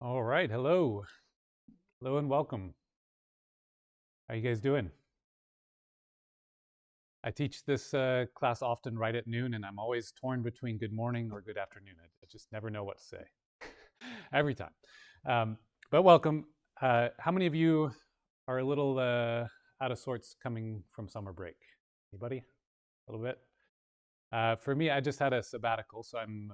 All right, hello. Hello and welcome. How you guys doing? I teach this class often right at noon, and I'm always torn between good morning or good afternoon. I just never know what to say every time. Um, but welcome. How many of you are a little out of sorts coming from summer break? Anybody? A little bit? For me, I just had a sabbatical, so I'm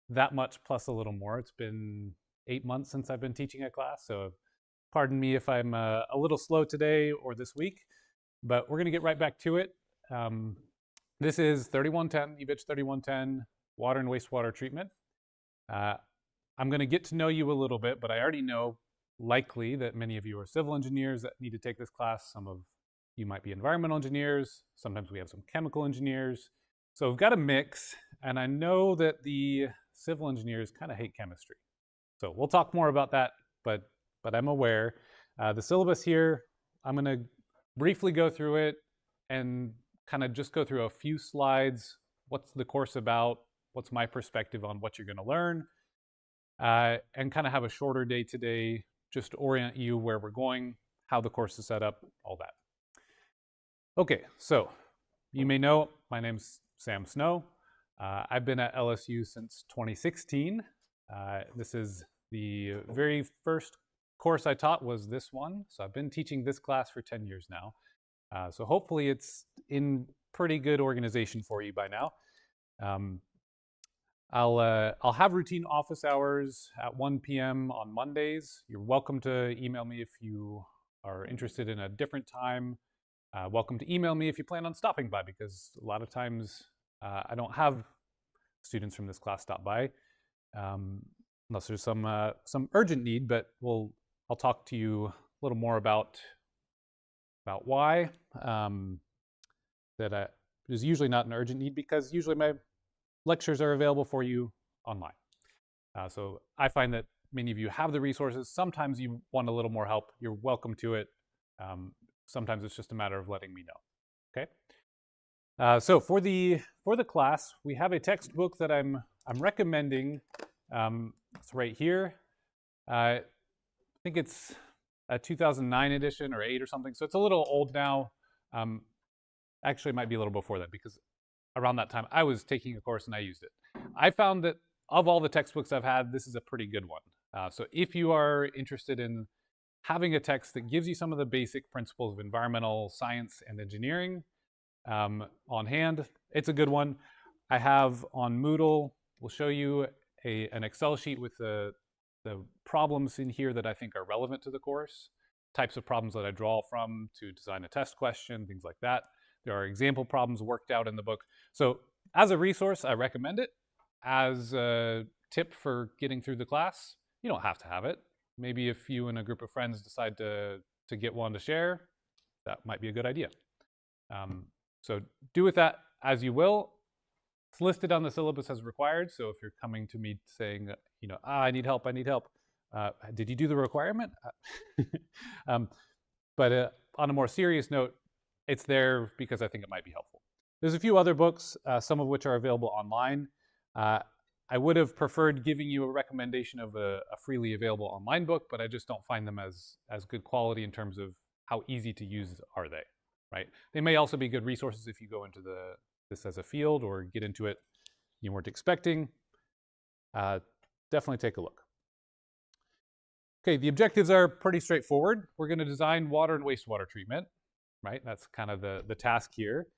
that much plus a little more. It's been 8 months since I've been teaching a class, so pardon me if I'm a little slow today or this week, but we're going to get right back to it. Um, this is 3110, EVEG 3110, water and wastewater treatment. Uh, I'm going to get to know you a little bit, but I already know likely that many of you are civil engineers that need to take this class. Some of you might be environmental engineers. Sometimes we have some chemical engineers. So we've got a mix, and I know that the civil engineers kind of hate chemistry. So we'll talk more about that, but I'm aware. The syllabus here, I'm going to briefly go through it and kind of just go through a few slides. What's the course about? What's my perspective on what you're going to learn? And kind of have a shorter day today, just to orient you where we're going, how the course is set up, all that. Okay, so you may know my name's Sam Snow. I've been at LSU since 2016. This is the very first course I taught was this one. So I've been teaching this class for 10 years now. So hopefully it's in pretty good organization for you by now. I'll have routine office hours at 1 p.m. on Mondays. You're welcome to email me if you are interested in a different time. Welcome to email me if you plan on stopping by, because a lot of times I don't have students from this class stop by, unless there's some urgent need. But I'll talk to you a little more about why. That is usually not an urgent need, because usually my lectures are available for you online. So I find that many of you have the resources. Sometimes you want a little more help. You're welcome to it. Sometimes it's just a matter of letting me know. Okay. So for the class, we have a textbook that I'm recommending. It's right here. I think it's a 2009 edition or 8 or something. So it's a little old now. Actually, it might be a little before that, because around that time I was taking a course and I used it. I found that of all the textbooks I've had, this is a pretty good one. So if you are interested in having a text that gives you some of the basic principles of environmental science and engineering on hand, it's a good one. I have on Moodle, we'll show you an Excel sheet with the problems in here that I think are relevant to the course, types of problems that I draw from to design a test question, things like that. There are example problems worked out in the book. So as a resource, I recommend it. As a tip for getting through the class, you don't have to have it. Maybe if you and a group of friends decide to get one to share, that might be a good idea. So do with that as you will. It's listed on the syllabus as required. So if you're coming to me saying, I need help, did you do the requirement? But on a more serious note, it's there because I think it might be helpful. There's a few other books, some of which are available online. I would have preferred giving you a recommendation of a freely available online book, but I just don't find them as good quality in terms of how easy to use are they, right? They may also be good resources if you go into this as a field or get into it you weren't expecting. Definitely take a look. Okay, the objectives are pretty straightforward. We're going to design water and wastewater treatment, right? That's kind of the task here.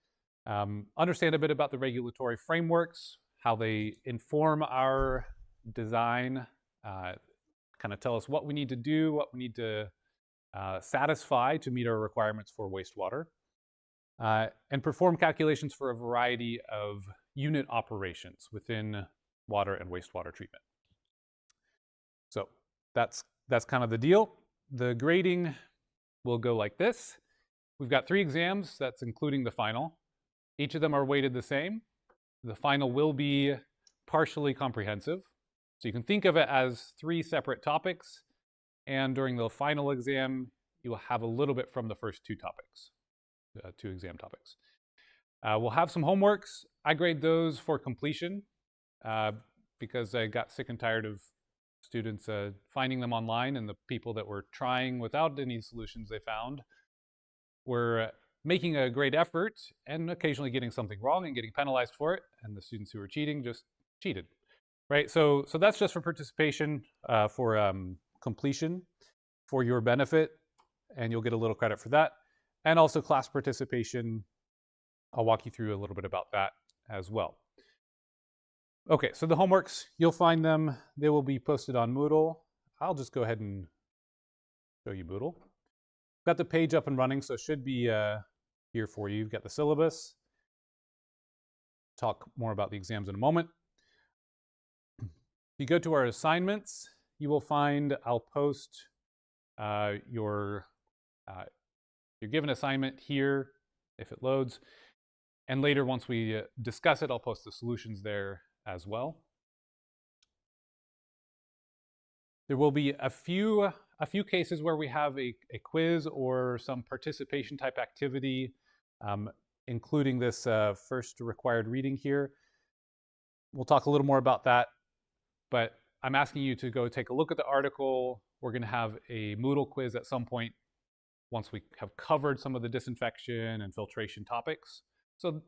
Understand a bit about the regulatory frameworks, how they inform our design, kind of tell us what we need to do, what we need to satisfy to meet our requirements for wastewater, and perform calculations for a variety of unit operations within water and wastewater treatment. So that's kind of the deal. The grading will go like this. We've got 3 exams, that's including the final. Each of them are weighted the same. The final will be partially comprehensive. So you can think of it as 3 separate topics, and during the final exam, you will have a little bit from the first 2 topics, 2 exam topics. We'll have some homeworks. I grade those for completion because I got sick and tired of students finding them online, and the people that were trying without any solutions they found were making a great effort and occasionally getting something wrong and getting penalized for it, and the students who were cheating just cheated, right? So that's just for participation, for completion, for your benefit, and you'll get a little credit for that. And also class participation, I'll walk you through a little bit about that as well. Okay, so the homeworks, you'll find them. They will be posted on Moodle. I'll just go ahead and show you Moodle. Got the page up and running, so it should be here for you. You've got the syllabus. Talk more about the exams in a moment. If you go to our assignments, you will find I'll post your given assignment here if it loads. And later, once we discuss it, I'll post the solutions there as well. There will be a few cases where we have a quiz or some participation type activity, including this first required reading here. We'll talk a little more about that, but I'm asking you to go take a look at the article. We're going to have a Moodle quiz at some point once we have covered some of the disinfection and filtration topics. So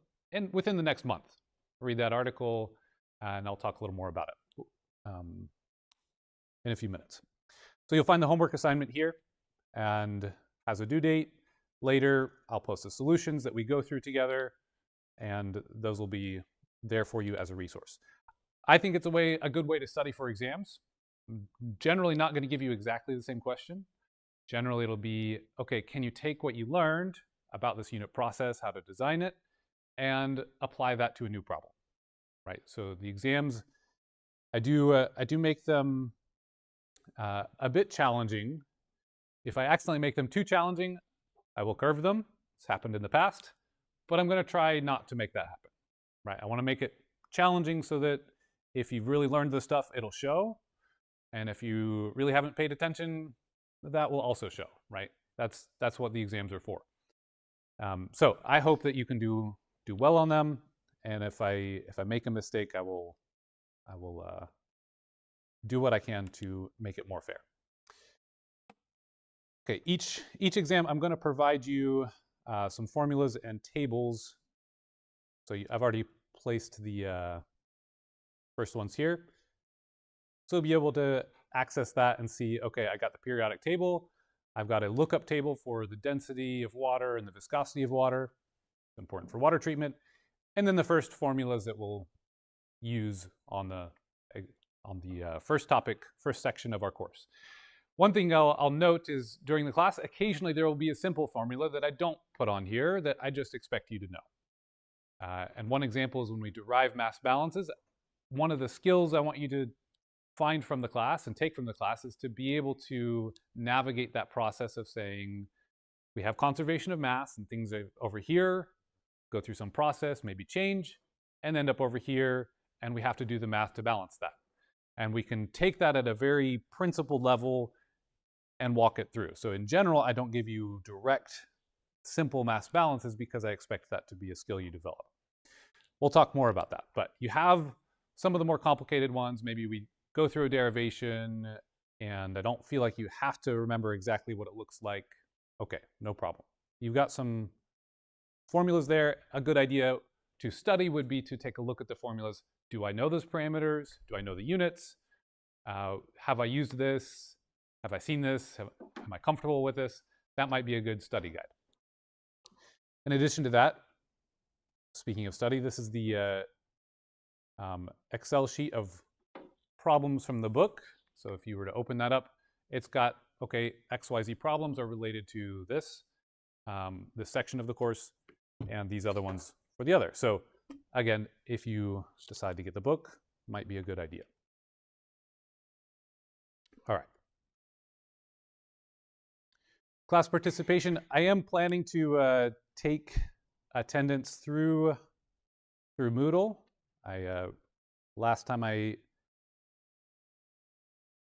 within the next month, read that article, and I'll talk a little more about it in a few minutes. So you'll find the homework assignment here and has a due date. Later, I'll post the solutions that we go through together, and those will be there for you as a resource. I think it's a good way to study for exams. Generally not going to give you exactly the same question. Generally, it'll be, okay, can you take what you learned about this unit process, how to design it, and apply that to a new problem, right? So the exams, I do make them a bit challenging. If I accidentally make them too challenging, I will curve them. It's happened in the past, but I'm going to try not to make that happen, right? I want to make it challenging so that if you've really learned this stuff, it'll show. And if you really haven't paid attention, that will also show, right? That's what the exams are for. So I hope that you can do well on them. And if I make a mistake, I will do what I can to make it more fair. Okay, each exam, I'm going to provide you some formulas and tables. So I've already placed the first ones here. So you'll be able to access that and see, okay, I got the periodic table. I've got a lookup table for the density of water and the viscosity of water. It's important for water treatment. And then the first formulas that we'll use on the first topic, first section of our course. One thing I'll note is during the class, occasionally there will be a simple formula that I don't put on here that I just expect you to know. And one example is when we derive mass balances. One of the skills I want you to find from the class and take from the class is to be able to navigate that process of saying, we have conservation of mass and things over here, go through some process, maybe change, and end up over here, and we have to do the math to balance that. And we can take that at a very principled level and walk it through. So in general, I don't give you direct, simple mass balances because I expect that to be a skill you develop. We'll talk more about that, but you have some of the more complicated ones. Maybe we go through a derivation and I don't feel like you have to remember exactly what it looks like. Okay, no problem. You've got some formulas there. A good idea to study would be to take a look at the formulas. Do I know those parameters? Do I know the units? Have I used this? Have I seen this? Am I comfortable with this? That might be a good study guide. In addition to that, speaking of study, this is the Excel sheet of problems from the book. So if you were to open that up, it's got, okay, XYZ problems are related to this section of the course, and these other ones for the other. So again, if you decide to get the book, might be a good idea. All right. Class participation. I am planning to take attendance through Moodle. Last time I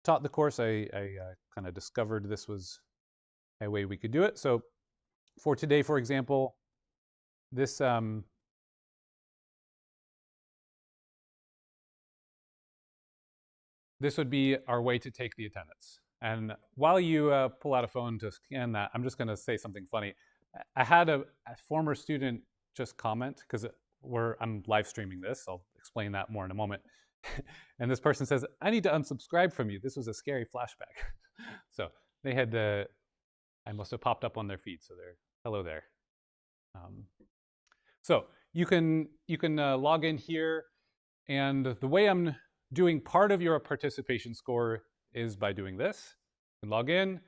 taught the course, I kind of discovered this was a way we could do it. So for today, for example, this this would be our way to take the attendance. And while you pull out a phone to scan that, I'm just going to say something funny. I had a former student just comment, because I'm live streaming this. I'll explain that more in a moment. And this person says, I need to unsubscribe from you. This was a scary flashback. So they had, I must have popped up on their feed. So they're, hello there. So you can log in here. And the way I'm doing part of your participation score is by doing this. You can log in.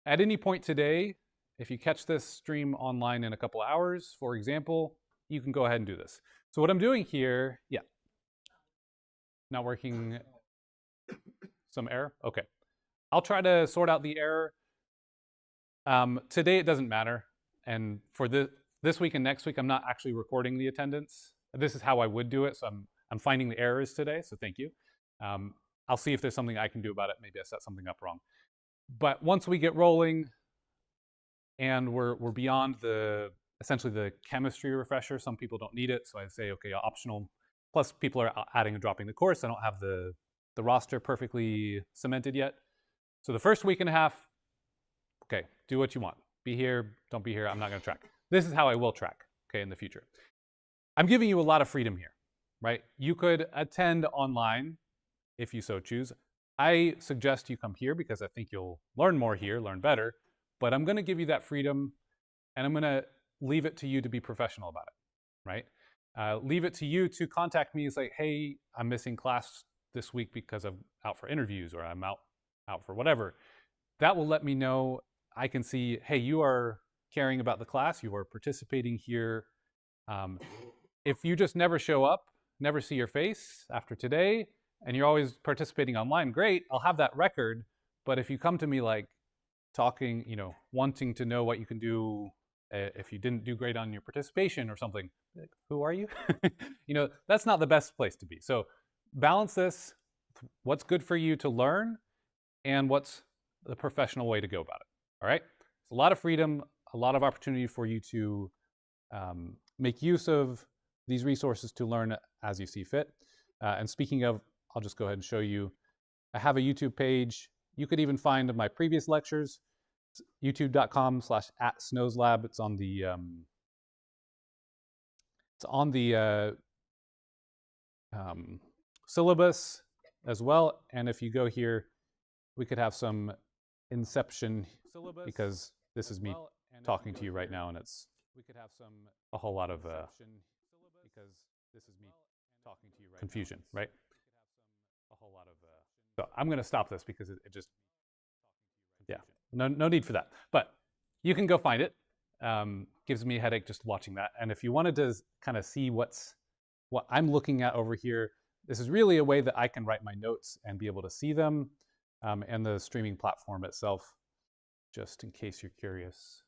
At any point today, if you catch this stream online in a couple hours, for example, you can go ahead and do this. So what I'm doing here, yeah. Not working, some error? Okay. I'll try to sort out the error. Today it doesn't matter. And for this week and next week, I'm not actually recording the attendance. This is how I would do it. So I'm finding the errors today, so thank you. I'll see if there's something I can do about it. Maybe I set something up wrong. But once we get rolling and we're beyond essentially the chemistry refresher, some people don't need it, so I say, okay, optional. Plus people are adding and dropping the course. I don't have the roster perfectly cemented yet. So the first week and a half, okay, do what you want. Be here, don't be here, I'm not gonna track. This is how I will track, okay, in the future. I'm giving you a lot of freedom here, right? You could attend online if you so choose. I suggest you come here because I think you'll learn more here, learn better, but I'm gonna give you that freedom and I'm gonna leave it to you to be professional about it, right? Leave it to you to contact me. It's like, hey, I'm missing class this week because I'm out for interviews or I'm out for whatever. That will let me know. I can see, hey, you are caring about the class, you are participating here. If you just never show up, never see your face after today, and you're always participating online, great, I'll have that record. But if you come to me like talking, wanting to know what you can do if you didn't do great on your participation or something, like, who are you? That's not the best place to be. So balance this, what's good for you to learn and what's the professional way to go about it, all right? It's a lot of freedom, a lot of opportunity for you to make use of these resources to learn as you see fit. And speaking of, I'll just go ahead and show you. I have a YouTube page. You could even find my previous lectures, youtube.com/@snowslab. It's on the syllabus as well. And if you go here, we could have some inception syllabus, because this is me talking to you right now, and it's a whole lot of confusion, right? So I'm going to stop this because it just, yeah, no need for that. But you can go find it. Gives me a headache just watching that. And if you wanted to kind of see what I'm looking at over here, this is really a way that I can write my notes and be able to see them, and the streaming platform itself, just in case you're curious.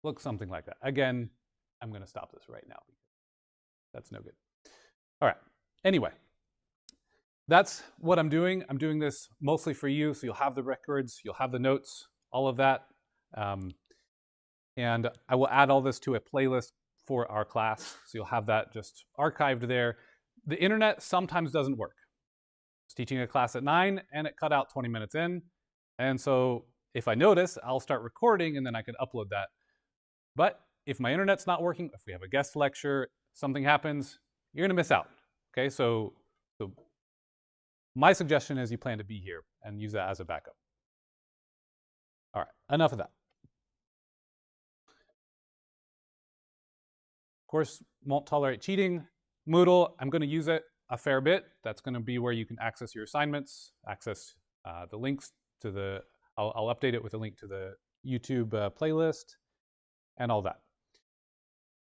Looks something like that. Again, I'm going to stop this right now because that's no good. All right. Anyway, that's what I'm doing. I'm doing this mostly for you, so you'll have the records, you'll have the notes, all of that. And I will add all this to a playlist for our class, so you'll have that just archived there. The internet sometimes doesn't work. I was teaching a class at 9 and it cut out 20 minutes in. And so if I notice, I'll start recording and then I can upload that. But if my internet's not working, if we have a guest lecture, something happens, you're gonna miss out, okay? So my suggestion is you plan to be here and use that as a backup. All right, enough of that. Of course, won't tolerate cheating. Moodle, I'm gonna use it a fair bit. That's gonna be where you can access your assignments, access the links to I'll update it with a link to the YouTube playlist and all that.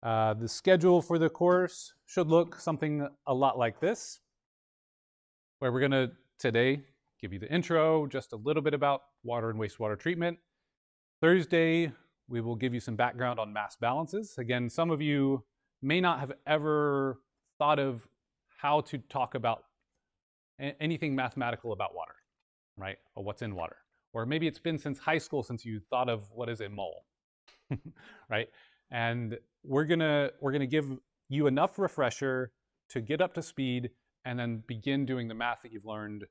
The schedule for the course should look something a lot like this, where we're gonna today give you the intro, just a little bit about water and wastewater treatment. Thursday, we will give you some background on mass balances. Again, some of you may not have ever thought of how to talk about anything mathematical about water, right? Or what's in water. Or maybe it's been since high school since you thought of what is a mole, right? And we're gonna give you enough refresher to get up to speed and then begin doing the math that you've learned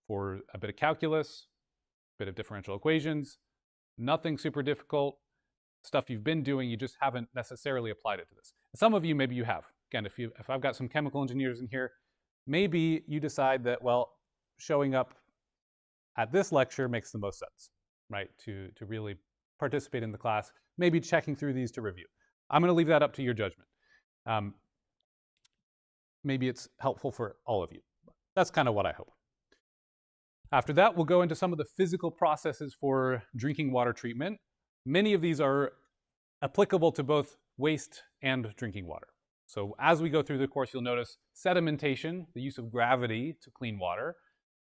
for a bit of calculus, a bit of differential equations. Nothing super difficult. Stuff you've been doing, you just haven't necessarily applied it to this. Some of you, maybe you have. Again, if I've got some chemical engineers in here, maybe you decide that, well, showing up at this lecture makes the most sense, right? To really participate in the class, maybe checking through these to review. I'm going to leave that up to your judgment. Maybe it's helpful for all of you. That's kind of what I hope. After that, we'll go into some of the physical processes for drinking water treatment. Many of these are applicable to both waste and drinking water. So as we go through the course, you'll notice sedimentation, the use of gravity to clean water,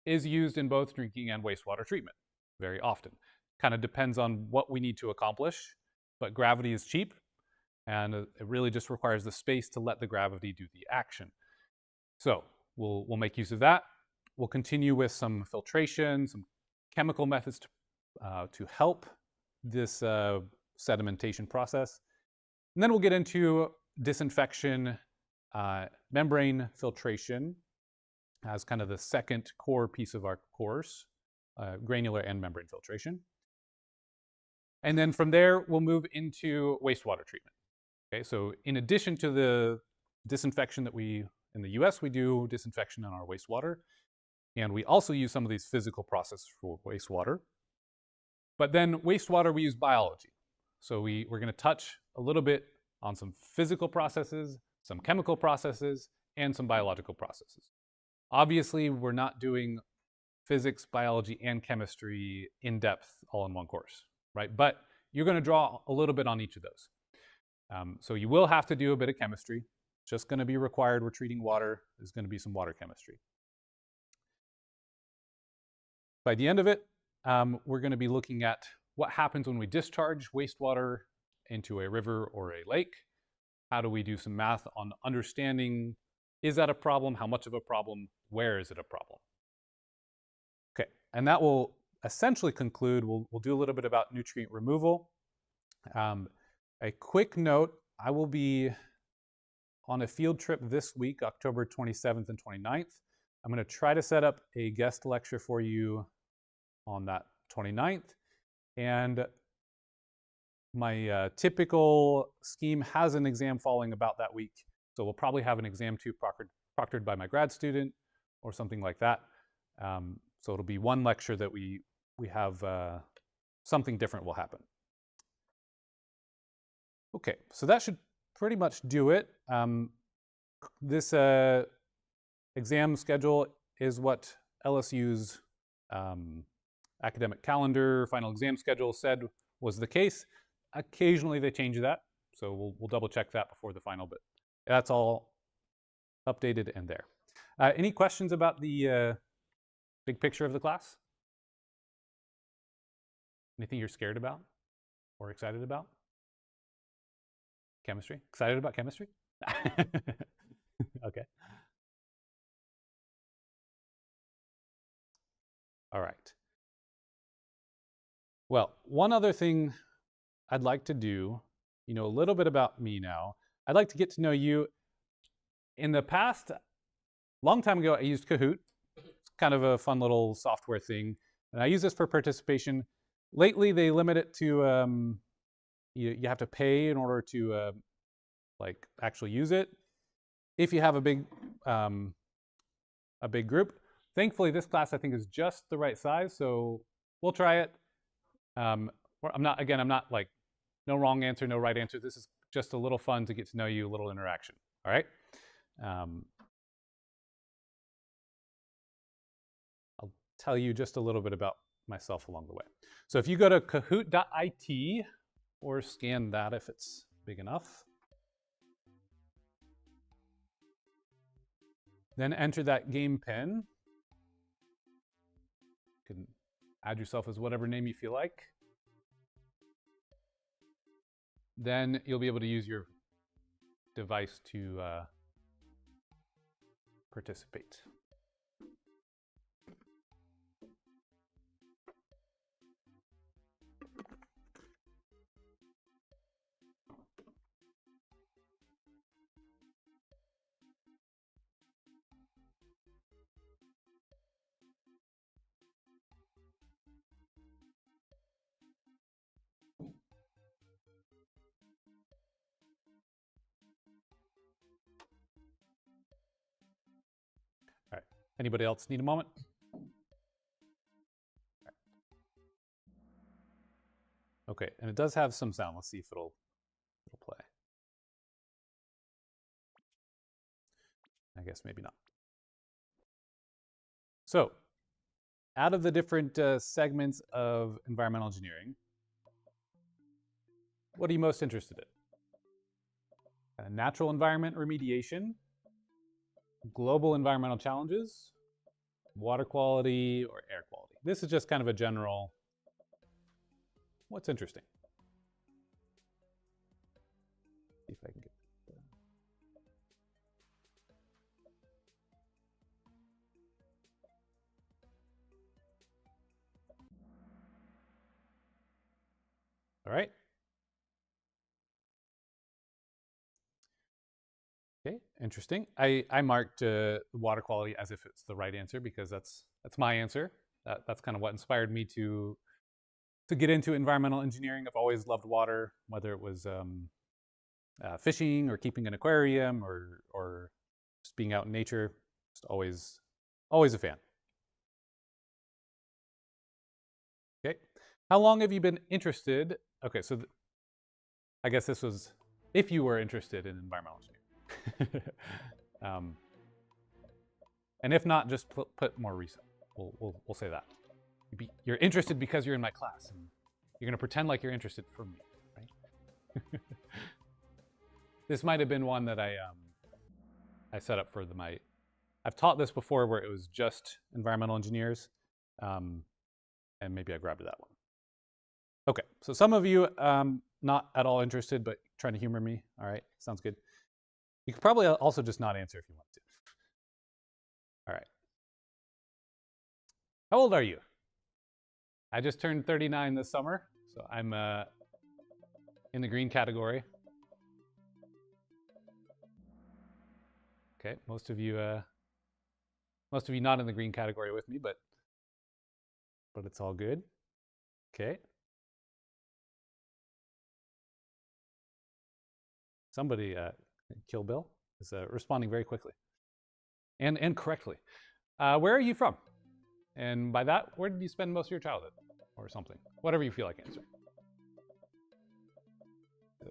is used in both drinking and wastewater treatment very often. Kind of depends on what we need to accomplish, but gravity is cheap, and it really just requires the space to let the gravity do the action. So we'll make use of that. We'll continue with some filtration, some chemical methods to help this sedimentation process. And then we'll get into disinfection, membrane filtration as kind of the second core piece of our course, granular and membrane filtration. And then from there, we'll move into wastewater treatment. Okay, so in addition to the disinfection that in the US, we do disinfection on our wastewater. And we also use some of these physical processes for wastewater. But then wastewater, we use biology. So we're going to touch a little bit on some physical processes, some chemical processes, and some biological processes. Obviously, we're not doing physics, biology, and chemistry in depth all in one course, right? But you're going to draw a little bit on each of those. So you will have to do a bit of chemistry. It's just going to be required. We're treating water. There's going to be some water chemistry. By the end of it, we're going to be looking at what happens when we discharge wastewater into a river or a lake. How do we do some math on understanding, is that a problem? How much of a problem? Where is it a problem? Okay, and that will essentially conclude. We'll do a little bit about nutrient removal. A quick note, I will be on a field trip this week, October 27th and 29th. I'm going to try to set up a guest lecture for you on that 29th. And my typical scheme has an exam falling about that week. So we'll probably have an exam 2 proctored by my grad student or something like that. So it'll be one lecture that we have something different will happen. Okay, so that should pretty much do it. This exam schedule is what LSU's academic calendar, final exam schedule said was the case. Occasionally they change that, so we'll double check that before the final, but that's all updated and there. Any questions about the big picture of the class? Anything you're scared about or excited about? Chemistry? Excited about chemistry? Okay. All right. Well, one other thing I'd like to do, a little bit about me now. I'd like to get to know you. In the past, long time ago, I used Kahoot. It's kind of a fun little software thing. And I use this for participation. Lately, they limit it to, you have to pay in order to actually use it. If you have a big group. Thankfully, this class I think is just the right size, so we'll try it. I'm not like, no wrong answer, no right answer. This is just a little fun to get to know you, a little interaction. All right. I'll tell you just a little bit about myself along the way. So if you go to kahoot.it or scan that if it's big enough, then enter that game pin. You can add yourself as whatever name you feel like. Then you'll be able to use your device to participate. Anybody else need a moment? Okay, and it does have some sound. Let's see if it'll play. I guess maybe not. So, out of the different segments of environmental engineering, what are you most interested in? Natural environment remediation, global environmental challenges, water quality, or air quality? This is just kind of a general, what's interesting? See if I can get all right. Okay, interesting. I marked water quality as if it's the right answer because that's my answer. That's kind of what inspired me to get into environmental engineering. I've always loved water, whether it was fishing or keeping an aquarium or just being out in nature. Just always a fan. Okay, how long have you been interested? Okay, so I guess this was if you were interested in environmental engineering. And if not, just put more recent. We'll say that. You're interested because you're in my class, and you're going to pretend like you're interested for me, right? This might have been one that I set up for I've taught this before where it was just environmental engineers, and maybe I grabbed that one. Okay, so some of you not at all interested, but trying to humor me. All right, sounds good. You could probably also just not answer if you want to. All right. How old are you? I just turned 39 this summer, so I'm in the green category. Okay, most of you not in the green category with me, but it's all good. Okay. Somebody, Kill Bill, is responding very quickly and correctly. Where are you from? And by that, where did you spend most of your childhood? Or something. Whatever you feel like answering.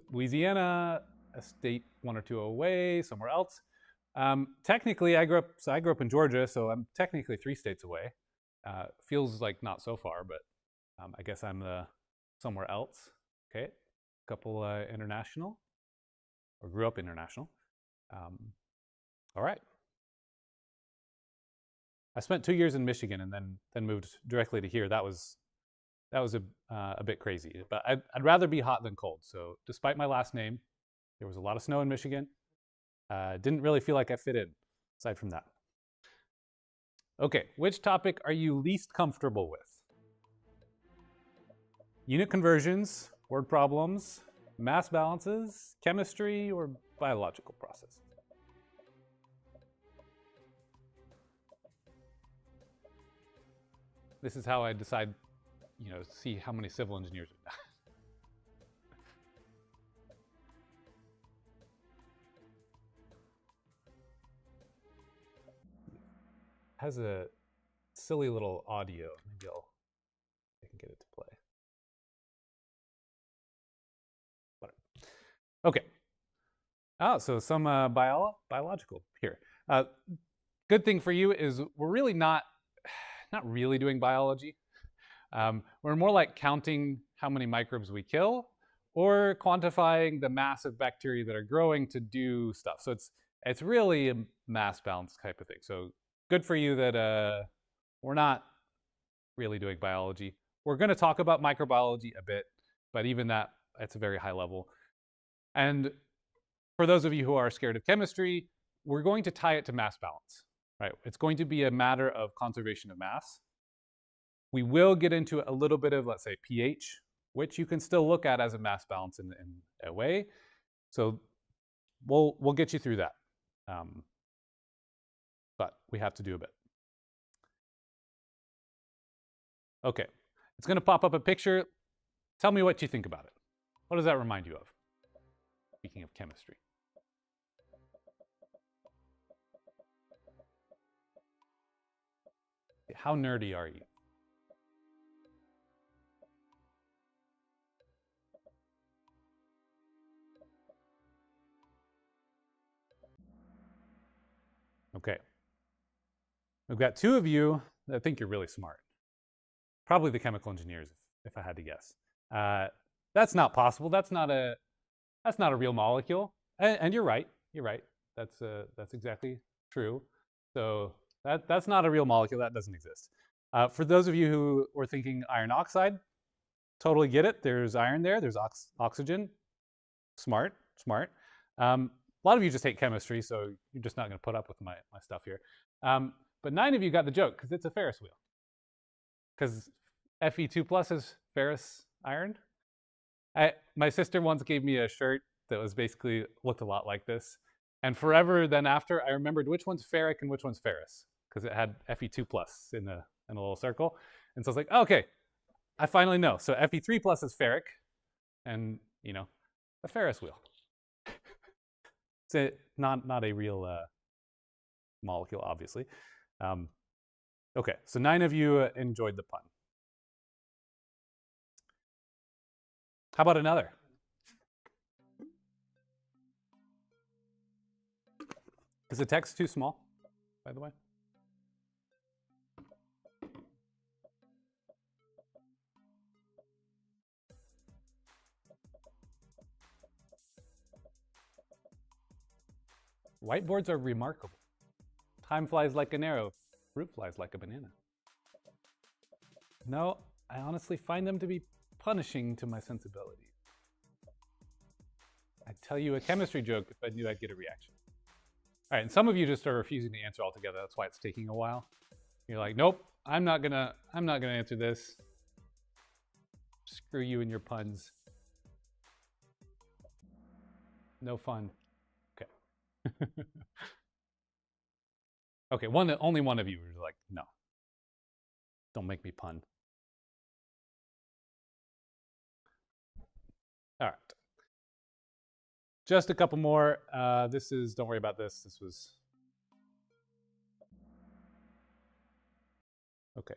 Louisiana, a state one or two away, somewhere else. Technically, I grew up in Georgia, so I'm technically 3 states away. Feels like not so far, but I guess I'm somewhere else. Okay, a couple international, or grew up international. All right. I spent 2 years in Michigan and then moved directly to here. That was a bit crazy, but I'd rather be hot than cold. So despite my last name, there was a lot of snow in Michigan. Didn't really feel like I fit in, aside from that. Okay, which topic are you least comfortable with? Unit conversions, word problems, mass balances, chemistry, or biological processes? This is how I decide, see how many civil engineers are done. Has a silly little audio. Maybe I can get it to play. Whatever. Okay. So some biological here. Good thing for you is we're really not really doing biology. We're more like counting how many microbes we kill or quantifying the mass of bacteria that are growing to do stuff. So it's really a mass balance type of thing. So good for you that we're not really doing biology. We're going to talk about microbiology a bit, but even that, it's a very high level. And for those of you who are scared of chemistry, we're going to tie it to mass balance, right? It's going to be a matter of conservation of mass. We will get into a little bit of, let's say, pH, which you can still look at as a mass balance in a way. So we'll get you through that. But we have to do a bit. Okay, it's going to pop up a picture. Tell me what you think about it. What does that remind you of? Speaking of chemistry. How nerdy are you? Okay. We've got two of you that think you're really smart. Probably the chemical engineers, if I had to guess. That's not possible. That's not a real molecule. And you're right. You're right. That's exactly true. So that's not a real molecule. That doesn't exist. For those of you who were thinking iron oxide, totally get it. There's iron there. There's oxygen. Smart. A lot of you just hate chemistry, so you're just not going to put up with my stuff here. But 9 of you got the joke because it's a Ferris wheel. Because Fe2 plus is ferrous iron. My sister once gave me a shirt that was basically looked a lot like this. And forever then after, I remembered which one's ferric and which one's ferrous because it had Fe2 plus in a little circle. And so I was like, oh, okay, I finally know. So Fe3 plus is ferric and, you know, a Ferris wheel. It's not a real molecule, obviously. Okay, so 9 of you enjoyed the pun. How about another? Is the text too small, by the way? Whiteboards are remarkable. Time flies like an arrow. Fruit flies like a banana. No, I honestly find them to be punishing to my sensibilities. I'd tell you a chemistry joke if I knew I'd get a reaction. All right, and some of you just are refusing to answer altogether. That's why it's taking a while. You're like, nope, I'm not gonna answer this. Screw you and your puns. No fun. Okay. Okay, only one of you was like, no. Don't make me pun. All right. Just a couple more. Don't worry about this. This was, okay.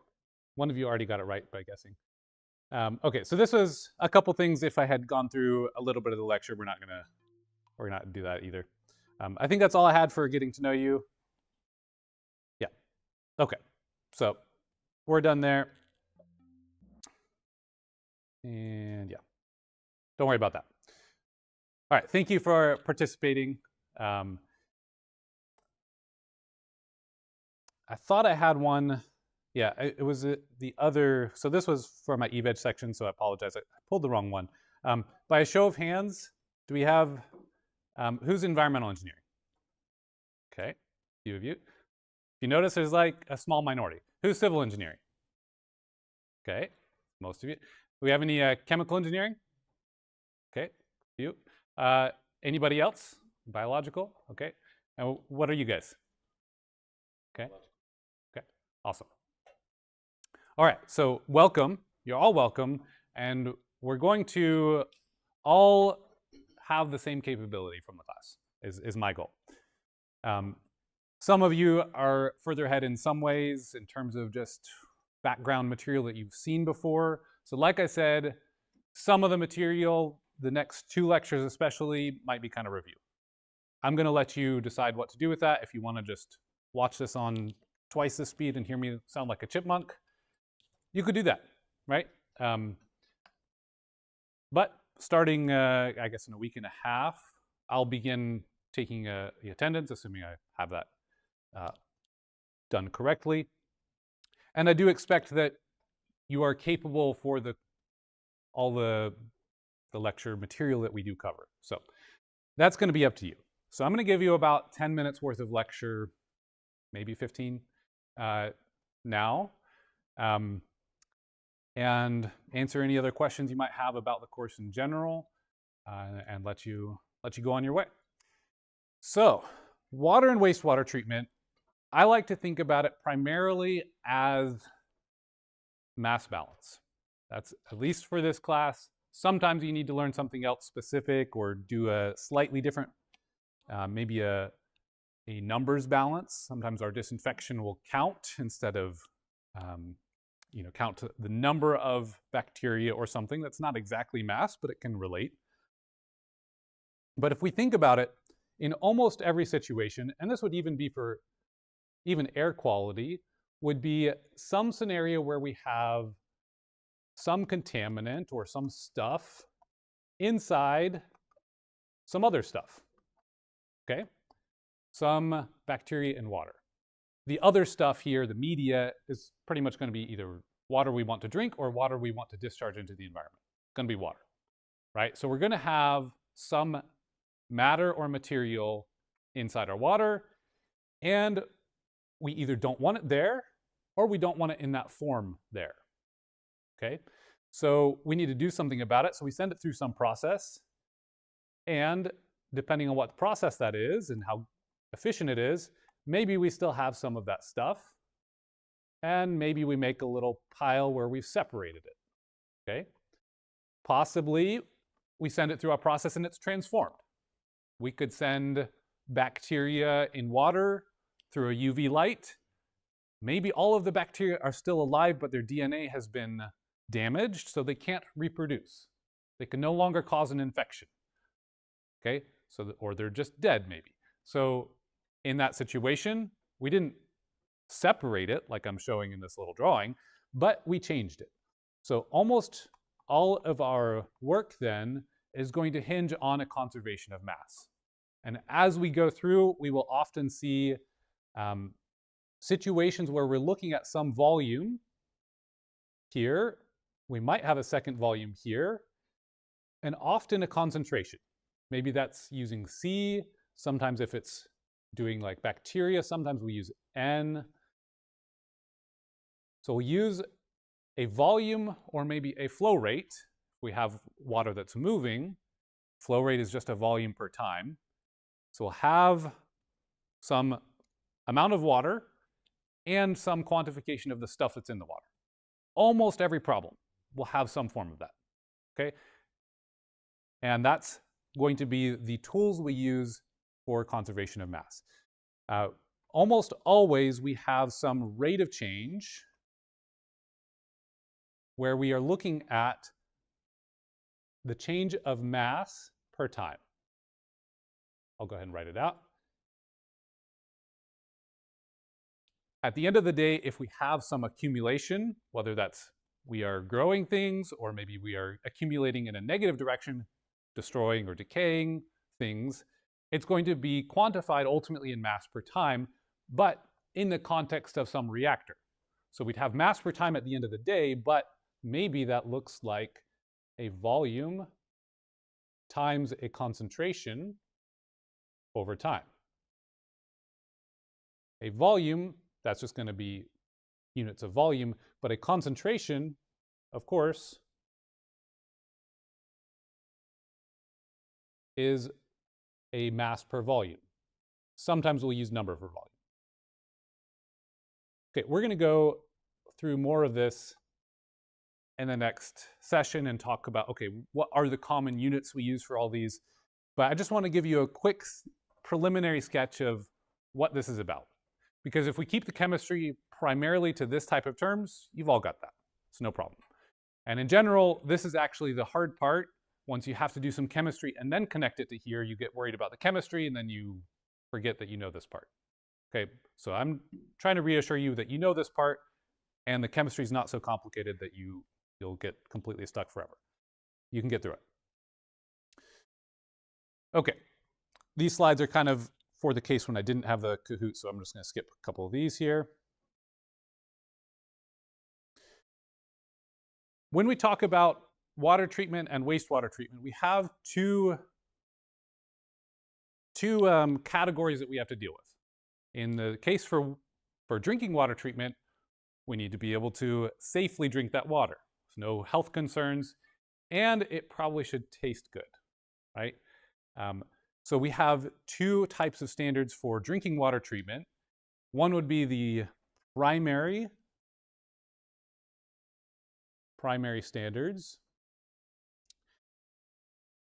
One of you already got it right by guessing. Okay, so this was a couple things. If I had gone through a little bit of the lecture, we're not gonna do that either. I think that's all I had for getting to know you. Yeah. Okay. So we're done there. And yeah, don't worry about that. All right, thank you for participating. I thought I had one. Yeah, it was the other. So this was for my EVEG section, so I apologize. I pulled the wrong one. By a show of hands, do we have, who's environmental engineering? Okay, a few of you. If you notice, there's like a small minority. Who's civil engineering? Okay, most of you. Do we have any chemical engineering? Okay, a few. Anybody else? Biological? Okay. And what are you guys? Okay. Okay. Awesome. All right. So welcome. You're all welcome. And we're going to all have the same capability from the class, is my goal. Some of you are further ahead in some ways in terms of just background material that you've seen before. So like I said, some of the material, the next 2 lectures especially, might be kind of review. I'm going to let you decide what to do with that. If you want to just watch this on twice the speed and hear me sound like a chipmunk, you could do that, right? But starting, I guess, in a week and a half, I'll begin taking the attendance, assuming I have that done correctly. And I do expect that you are capable for all the lecture material that we do cover. So that's going to be up to you. So I'm going to give you about 10 minutes worth of lecture, maybe 15 now, and answer any other questions you might have about the course in general, and let you go on your way. So water and wastewater treatment, I like to think about it primarily as mass balance. That's at least for this class. Sometimes you need to learn something else specific or do a slightly different, maybe a numbers balance. Sometimes our disinfection will count instead of count the number of bacteria or something. That's not exactly mass, but it can relate. But if we think about it, in almost every situation, and this would even be for even air quality, would be some scenario where we have some contaminant or some stuff inside some other stuff, okay? Some bacteria in water. The other stuff here, the media, is pretty much going to be either water we want to drink or water we want to discharge into the environment. It's going to be water, right? So we're going to have some matter or material inside our water, and we either don't want it there or we don't want it in that form there, okay? So we need to do something about it, so we send it through some process, and depending on what process that is and how efficient it is, maybe we still have some of that stuff, and maybe we make a little pile where we've separated it, okay? Possibly we send it through a process and it's transformed. We could send bacteria in water through a UV light. Maybe all of the bacteria are still alive, but their DNA has been damaged, so they can't reproduce. They can no longer cause an infection, okay? Or they're just dead, maybe. So in that situation, we didn't separate it like I'm showing in this little drawing, but we changed it. So almost all of our work then is going to hinge on a conservation of mass. And as we go through, we will often see situations where we're looking at some volume here. We might have a second volume here, and often a concentration. Maybe that's using C. Sometimes if it's doing like bacteria, sometimes we use N. So we'll use a volume or maybe a flow rate. If we have water that's moving, flow rate is just a volume per time. So we'll have some amount of water and some quantification of the stuff that's in the water. Almost every problem will have some form of that, okay? And that's going to be the tools we use for conservation of mass. Almost always we have some rate of change where we are looking at the change of mass per time. I'll go ahead and write it out. At the end of the day, if we have some accumulation, whether that's we are growing things or maybe we are accumulating in a negative direction, destroying or decaying things, it's going to be quantified ultimately in mass per time, but in the context of some reactor. So we'd have mass per time at the end of the day, but maybe that looks like a volume times a concentration over time. A volume, that's just going to be units of volume, but a concentration, of course, is a mass per volume. Sometimes we'll use number per volume. Okay, we're going to go through more of this in the next session and talk about, okay, what are the common units we use for all these? But I just want to give you a quick preliminary sketch of what this is about. Because if we keep the chemistry primarily to this type of terms, you've all got that. It's no problem. And in general, this is actually the hard part. Once you have to do some chemistry and then connect it to here, you get worried about the chemistry and then you forget that you know this part. Okay, so I'm trying to reassure you that you know this part and the chemistry is not so complicated that you'll get completely stuck forever. You can get through it. Okay, these slides are kind of for the case when I didn't have the Kahoot, so I'm just going to skip a couple of these here. When we talk about water treatment and wastewater treatment, we have two categories that we have to deal with. In the case for drinking water treatment, we need to be able to safely drink that water. There's no health concerns, and it probably should taste good, right? So we have two types of standards for drinking water treatment. One would be the primary standards.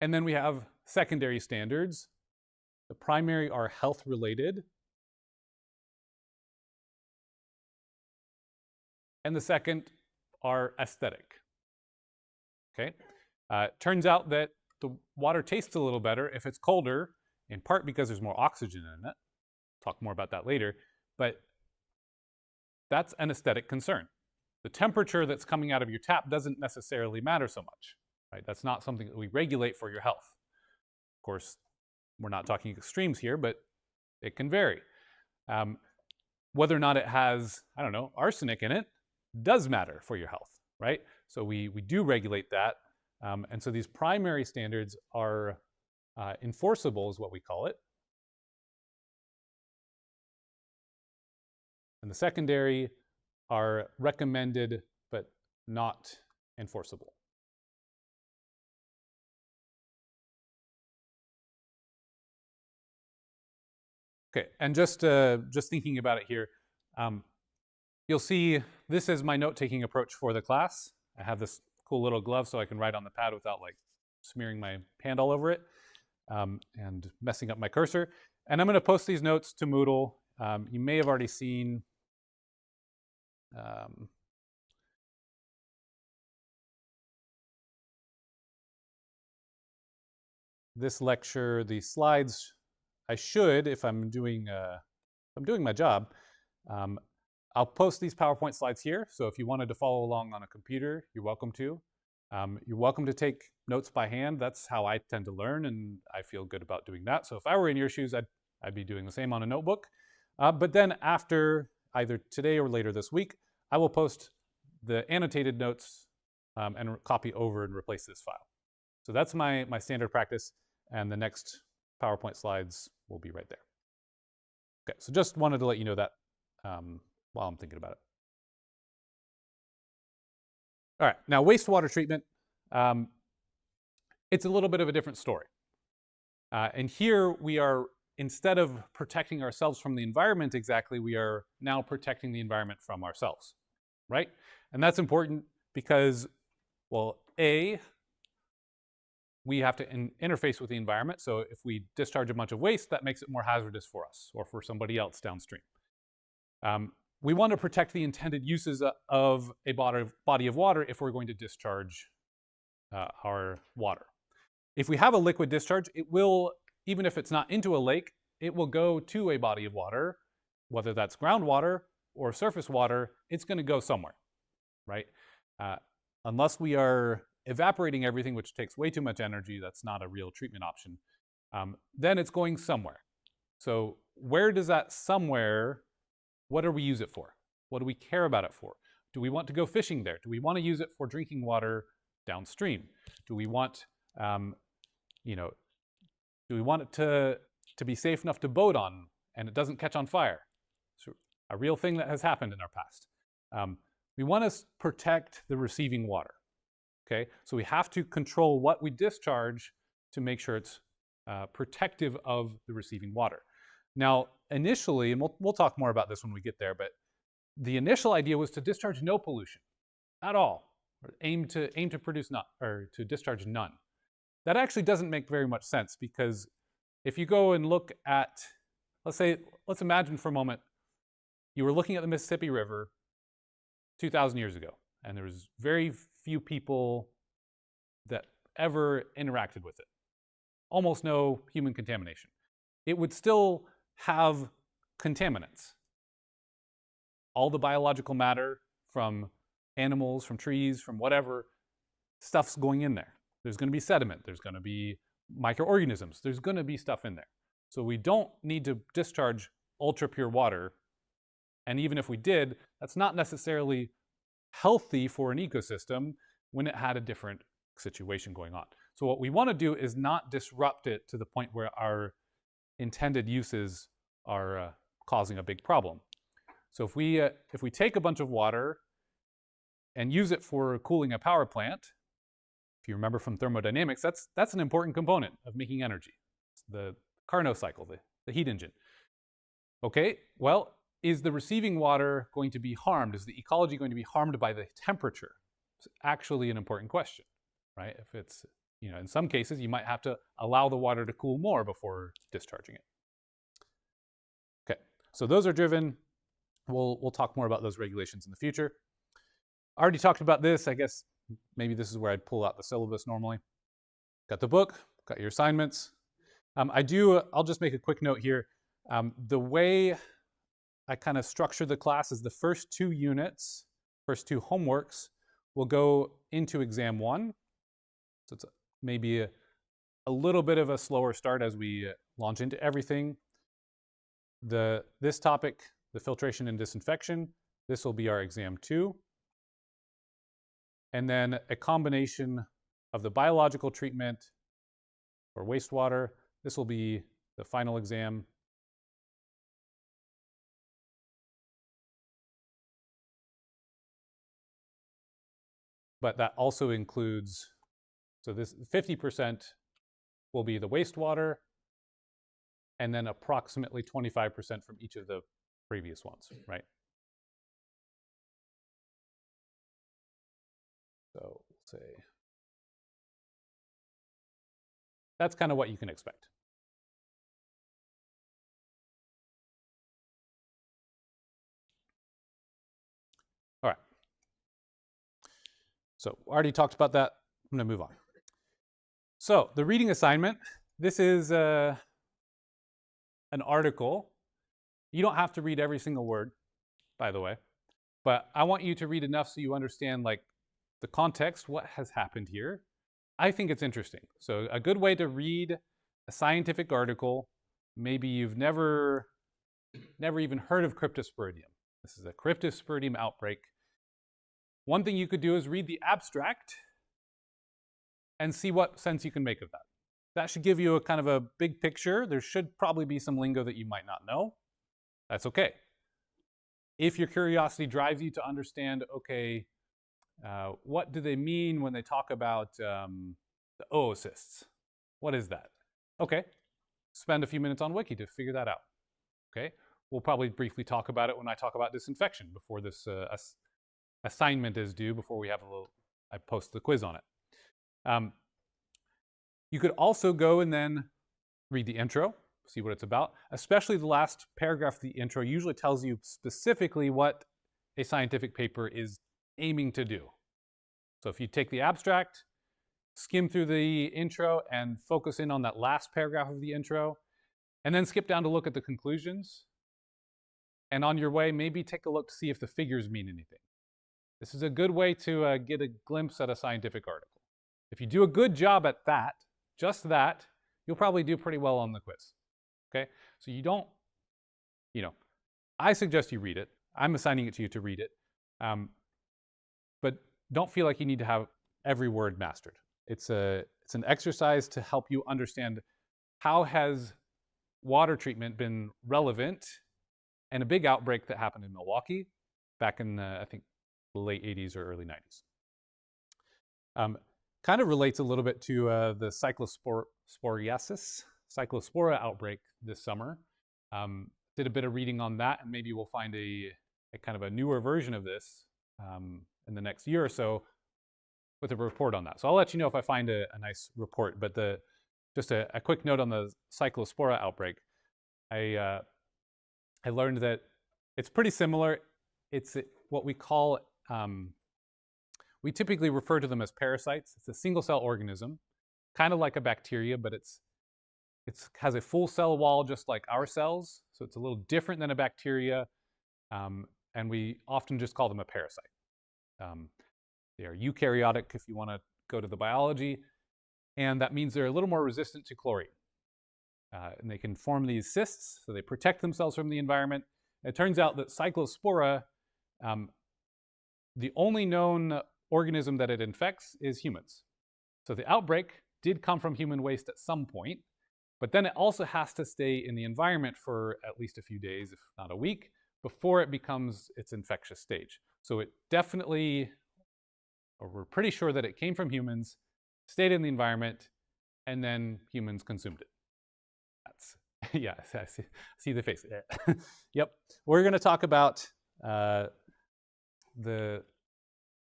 And then we have secondary standards. The primary are health related. and the second are aesthetic. Okay, turns out that the water tastes a little better if it's colder, in part because there's more oxygen in it. Talk more about that later, but that's an aesthetic concern. The temperature that's coming out of your tap doesn't necessarily matter so much, right? That's not something that we regulate for your health. Of course, we're not talking extremes here, but it can vary. Whether or not it has, I don't know, arsenic in it does matter for your health, right? So we do regulate that. And so these primary standards are enforceable, is what we call it. And the secondary are recommended but not enforceable. Okay, and just thinking about it here, you'll see this is my note-taking approach for the class. I have this cool little glove so I can write on the pad without like smearing my hand all over it and messing up my cursor. And I'm going to post these notes to Moodle. You may have already seen this lecture, the slides. I should, if I'm doing my job, I'll post these PowerPoint slides here. So if you wanted to follow along on a computer, you're welcome to. You're welcome to take notes by hand. That's how I tend to learn, and I feel good about doing that. So if I were in your shoes, I'd be doing the same on a notebook. But then after either today or later this week, I will post the annotated notes and copy over and replace this file. So that's my standard practice, and the next PowerPoint slides will be right there. Okay, so just wanted to let you know that while I'm thinking about it. All right, now wastewater treatment, it's a little bit of a different story. And here we are, instead of protecting ourselves from the environment exactly, we are now protecting the environment from ourselves, right? And that's important because, well, A, we have to interface with the environment. So if we discharge a bunch of waste, that makes it more hazardous for us or for somebody else downstream. We want to protect the intended uses of a body of water if we're going to discharge our water. If we have a liquid discharge, it will, even if it's not into a lake, it will go to a body of water, whether that's groundwater or surface water, it's going to go somewhere, right? Unless we are evaporating everything, which takes way too much energy, that's not a real treatment option, then it's going somewhere. So where does that somewhere, what do we use it for? What do we care about it for? Do we want to go fishing there? Do we want to use it for drinking water downstream? Do we want, do we want it to be safe enough to boat on and it doesn't catch on fire? So a real thing that has happened in our past. We want to protect the receiving water. Okay, so we have to control what we discharge to make sure it's protective of the receiving water. Now, initially, and we'll talk more about this when we get there, but the initial idea was to discharge no pollution at all, or aim to produce none, or to discharge none. That actually doesn't make very much sense, because if you go and look at, let's imagine for a moment, you were looking at the Mississippi River 2,000 years ago, and there was very few people that ever interacted with it. Almost no human contamination. It would still have contaminants. All the biological matter from animals, from trees, from whatever, stuff's going in there. There's going to be sediment, there's going to be microorganisms, there's going to be stuff in there. So we don't need to discharge ultra pure water, and even if we did, that's not necessarily healthy for an ecosystem when it had a different situation going on. So what we want to do is not disrupt it to the point where our intended uses are causing a big problem. So if we take a bunch of water and use it for cooling a power plant, if you remember from thermodynamics, that's an important component of making energy. It's the Carnot cycle, the heat engine. Okay, well, is the receiving water going to be harmed? Is the ecology going to be harmed by the temperature? It's actually an important question, right? If it's, in some cases, you might have to allow the water to cool more before discharging it. Okay, so those are driven. We'll talk more about those regulations in the future. I already talked about this. I guess maybe this is where I'd pull out the syllabus normally. Got the book, got your assignments. I'll just make a quick note here. The way I kind of structure the class is the first 2 units, first 2 homeworks will go into exam 1. So it's maybe a little bit of a slower start as we launch into everything. This topic, the filtration and disinfection, this will be our exam 2. And then a combination of the biological treatment for wastewater. This will be the final exam. But that also includes, so this 50% will be the wastewater, and then approximately 25% from each of the previous ones, right? So we'll say that's kind of what you can expect. All right. So already talked about that. I'm going to move on. So the reading assignment, this is an article. You don't have to read every single word, by the way, but I want you to read enough so you understand like the context, what has happened here. I think it's interesting. So a good way to read a scientific article, maybe you've never even heard of cryptosporidium. This is a cryptosporidium outbreak. One thing you could do is read the abstract and see what sense you can make of that. That should give you a kind of a big picture. There should probably be some lingo that you might not know. That's okay. If your curiosity drives you to understand, okay, what do they mean when they talk about the oocysts? What is that? Okay, spend a few minutes on Wiki to figure that out. Okay, we'll probably briefly talk about it when I talk about disinfection before this assignment is due, before we have I post the quiz on it. You could also go and then read the intro, see what it's about, especially the last paragraph of the intro usually tells you specifically what a scientific paper is aiming to do. So if you take the abstract, skim through the intro and focus in on that last paragraph of the intro, and then skip down to look at the conclusions. And on your way, maybe take a look to see if the figures mean anything. This is a good way to get a glimpse at a scientific article. If you do a good job at that, just that, you'll probably do pretty well on the quiz. Okay? So you don't, I suggest you read it. I'm assigning it to you to read it. But don't feel like you need to have every word mastered. It's an exercise to help you understand how has water treatment been relevant in a big outbreak that happened in Milwaukee back in, I think, the late 80s or early 90s. Kind of relates a little bit to the cyclospora outbreak this summer. Did a bit of reading on that, and maybe we'll find a kind of a newer version of this in the next year or so with a report on that. So I'll let you know if I find a nice report. But just a quick note on the cyclospora outbreak. I learned that it's pretty similar. It's what we call, we typically refer to them as parasites. It's a single-cell organism, kind of like a bacteria, but it has a full cell wall just like our cells. So it's a little different than a bacteria, and we often just call them a parasite. They are eukaryotic if you want to go to the biology, and that means they're a little more resistant to chlorine. And they can form these cysts, so they protect themselves from the environment. It turns out that cyclospora, the only known organism that it infects is humans. So the outbreak did come from human waste at some point, but then it also has to stay in the environment for at least a few days, if not a week, before it becomes its infectious stage. So it definitely, or we're pretty sure that it came from humans, stayed in the environment, and then humans consumed it. That's, yeah, I see the face. Yep. We're going to talk about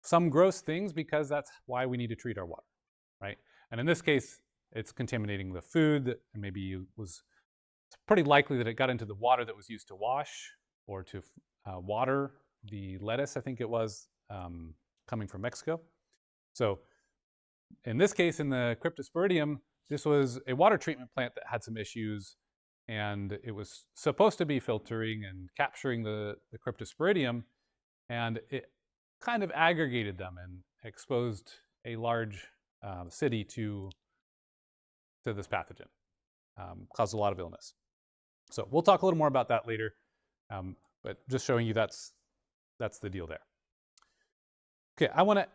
some gross things because that's why we need to treat our water, right? And in this case, it's contaminating the food, and maybe it's pretty likely that it got into the water that was used to wash or to water the lettuce, I think it was, coming from Mexico. So in this case, in the cryptosporidium, this was a water treatment plant that had some issues, and it was supposed to be filtering and capturing the cryptosporidium, and it kind of aggregated them and exposed a large city to this pathogen, caused a lot of illness. So we'll talk a little more about that later, but just showing you that's the deal there. Okay, I want to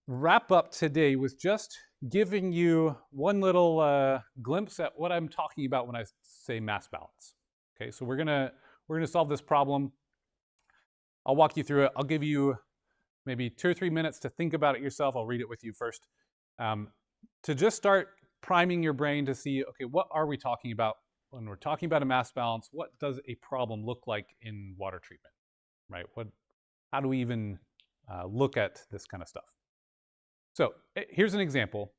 wrap up today with just giving you one little glimpse at what I'm talking about when I say mass balance. Okay, so we're gonna solve this problem. I'll walk you through it. I'll give you maybe 2 or 3 minutes to think about it yourself. I'll read it with you first, to just start priming your brain to see, okay, what are we talking about when we're talking about a mass balance? What does a problem look like in water treatment, right? How do we even look at this kind of stuff? So here's an example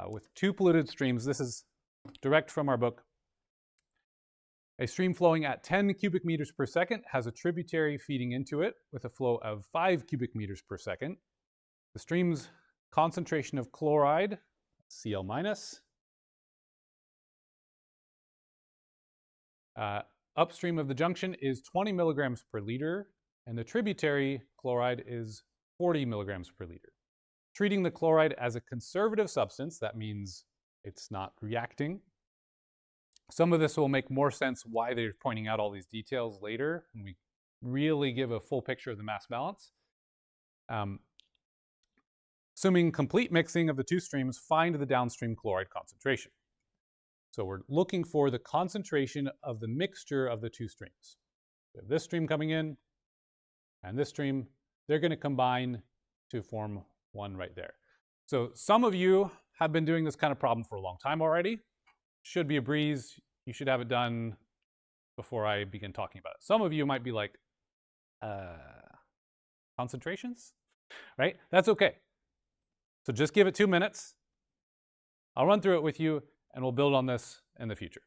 with 2 polluted streams. This is direct from our book. A stream flowing at 10 cubic meters per second has a tributary feeding into it with a flow of 5 cubic meters per second. The stream's concentration of chloride, Cl minus, upstream of the junction is 20 milligrams per liter, and the tributary chloride is 40 milligrams per liter. Treating the chloride as a conservative substance, that means it's not reacting. Some of this will make more sense why they're pointing out all these details later when we really give a full picture of the mass balance. Assuming complete mixing of the 2 streams, find the downstream chloride concentration. So we're looking for the concentration of the mixture of the 2 streams. We have this stream coming in and this stream. They're going to combine to form one right there. So some of you have been doing this kind of problem for a long time already. Should be a breeze. You should have it done before I begin talking about it. Some of you might be like, concentrations, right? That's okay. So just give it 2 minutes. I'll run through it with you, and we'll build on this in the future.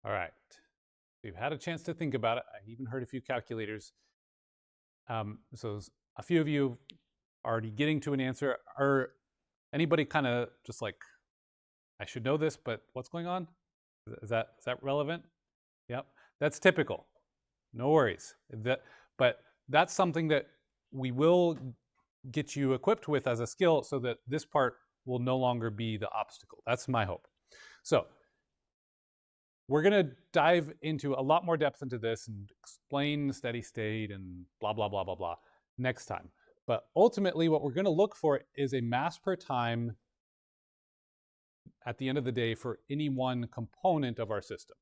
All right. You've had a chance to think about it. I even heard a few calculators. So a few of you are already getting to an answer. Are anybody kind of just like, I should know this, but what's going on? Is that relevant? Yep. That's typical. No worries. But that's something that we will get you equipped with as a skill so that this part will no longer be the obstacle. That's my hope. So we're going to dive into a lot more depth into this and explain steady state and blah, blah, blah, blah, blah next time. But ultimately, what we're going to look for is a mass per time at the end of the day for any one component of our system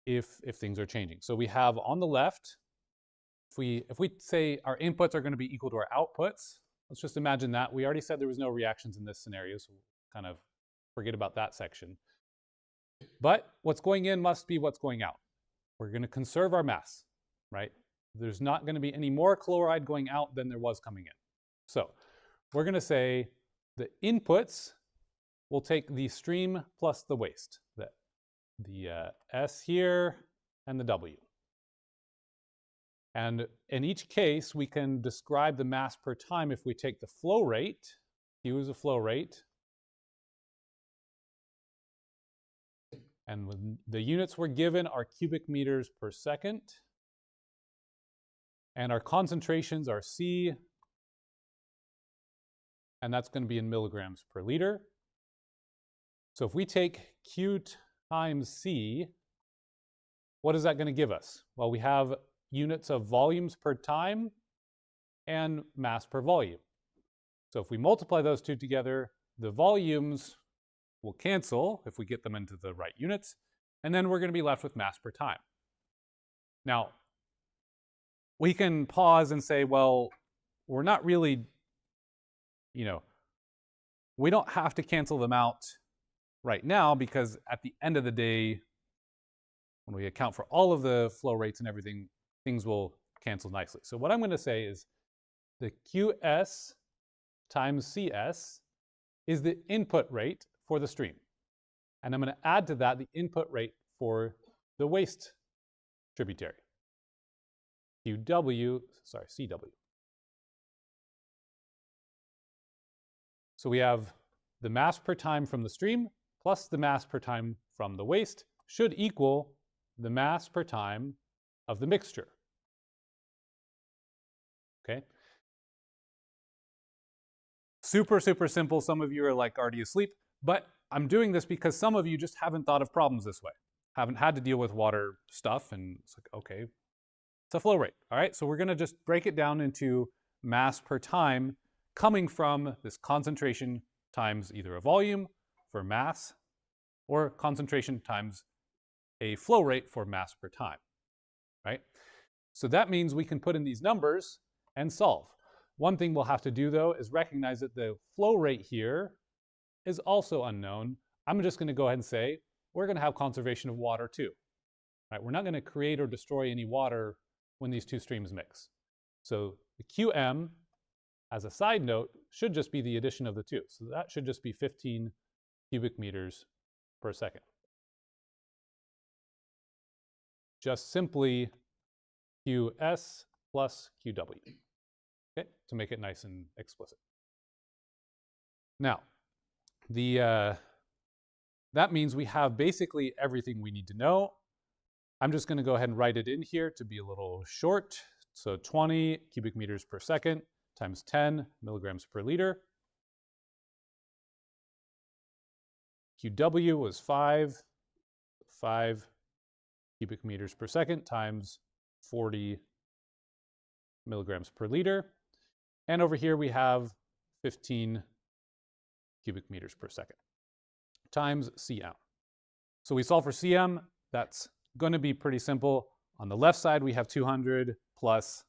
if things are changing. So we have on the left, if we say our inputs are going to be equal to our outputs, let's just imagine that. We already said there was no reactions in this scenario, so we'll kind of forget about that section. But what's going in must be what's going out. We're going to conserve our mass, right? There's not going to be any more chloride going out than there was coming in. So we're going to say the inputs will take the stream plus the waste, the S here and the W. And in each case, we can describe the mass per time if we take the flow rate. Q is a flow rate. And when the units we're given are cubic meters per second. And our concentrations are C. And that's going to be in milligrams per liter. So if we take Q times C, what is that going to give us? Well, we have units of volumes per time and mass per volume. So if we multiply those two together, the volumes will cancel if we get them into the right units, and then we're going to be left with mass per time. Now, we can pause and say, well, we're not really, we don't have to cancel them out right now because at the end of the day, when we account for all of the flow rates and everything, things will cancel nicely. So what I'm going to say is the QS times CS is the input rate for the stream. And I'm going to add to that the input rate for the waste tributary. CW. So we have the mass per time from the stream plus the mass per time from the waste should equal the mass per time of the mixture. Okay? Super, super simple. Some of you are like already asleep, but I'm doing this because some of you just haven't thought of problems this way, haven't had to deal with water stuff, and it's like, okay, it's a flow rate. All right, so we're going to just break it down into mass per time coming from this concentration times either a volume for mass or concentration times a flow rate for mass per time, right? So that means we can put in these numbers and solve. One thing we'll have to do, though, is recognize that the flow rate here is also unknown. I'm just going to go ahead and say we're going to have conservation of water too. Right? We're not going to create or destroy any water when these two streams mix. So the QM, as a side note, should just be the addition of the two. So that should just be 15 cubic meters per second. Just simply QS plus QW. Okay, to make it nice and explicit. Now, that means we have basically everything we need to know. I'm just going to go ahead and write it in here to be a little short. So 20 cubic meters per second times 10 milligrams per liter. QW was 5 cubic meters per second times 40 milligrams per liter. And over here we have 15 cubic meters per second times CM. So we solve for CM. That's going to be pretty simple. On the left side, we have 200 plus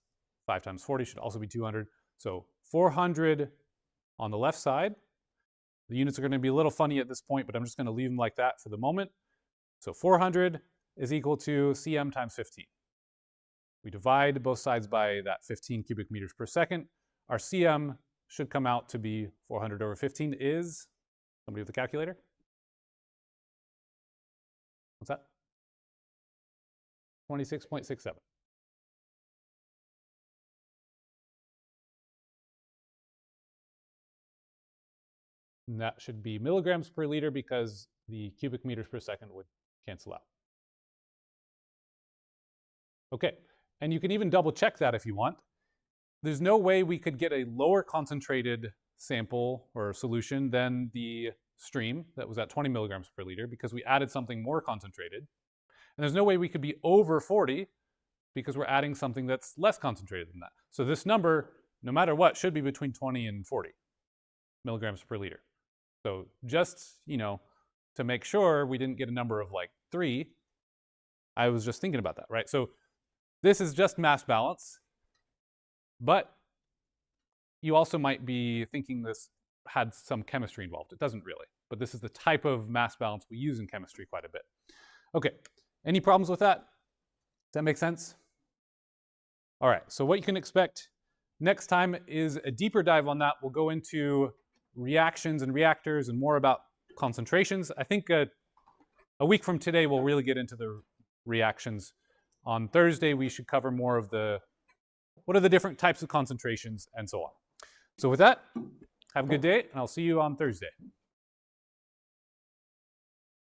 5 times 40 should also be 200. So 400 on the left side. The units are going to be a little funny at this point, but I'm just going to leave them like that for the moment. So 400 is equal to CM times 15. We divide both sides by that 15 cubic meters per second. Our CM should come out to be 400 over 15 is, somebody with a calculator? What's that? 26.67. And that should be milligrams per liter because the cubic meters per second would cancel out. Okay, and you can even double check that if you want. there's no way we could get a lower concentrated sample or solution than the stream that was at 20 milligrams per liter because we added something more concentrated. And there's no way we could be over 40 because we're adding something that's less concentrated than that. So this number, no matter what, should be between 20 and 40 milligrams per liter. So just, to make sure we didn't get a number of like 3, I was just thinking about that, right? So this is just mass balance, but you also might be thinking this had some chemistry involved. It doesn't really, but this is the type of mass balance we use in chemistry quite a bit. Okay, any problems with that? Does that make sense? All right, so what you can expect next time is a deeper dive on that. We'll go into reactions and reactors and more about concentrations. I think a week from today, we'll really get into the reactions. On Thursday, we should cover more of what are the different types of concentrations and so on. So with that, have a good day, and I'll see you on Thursday.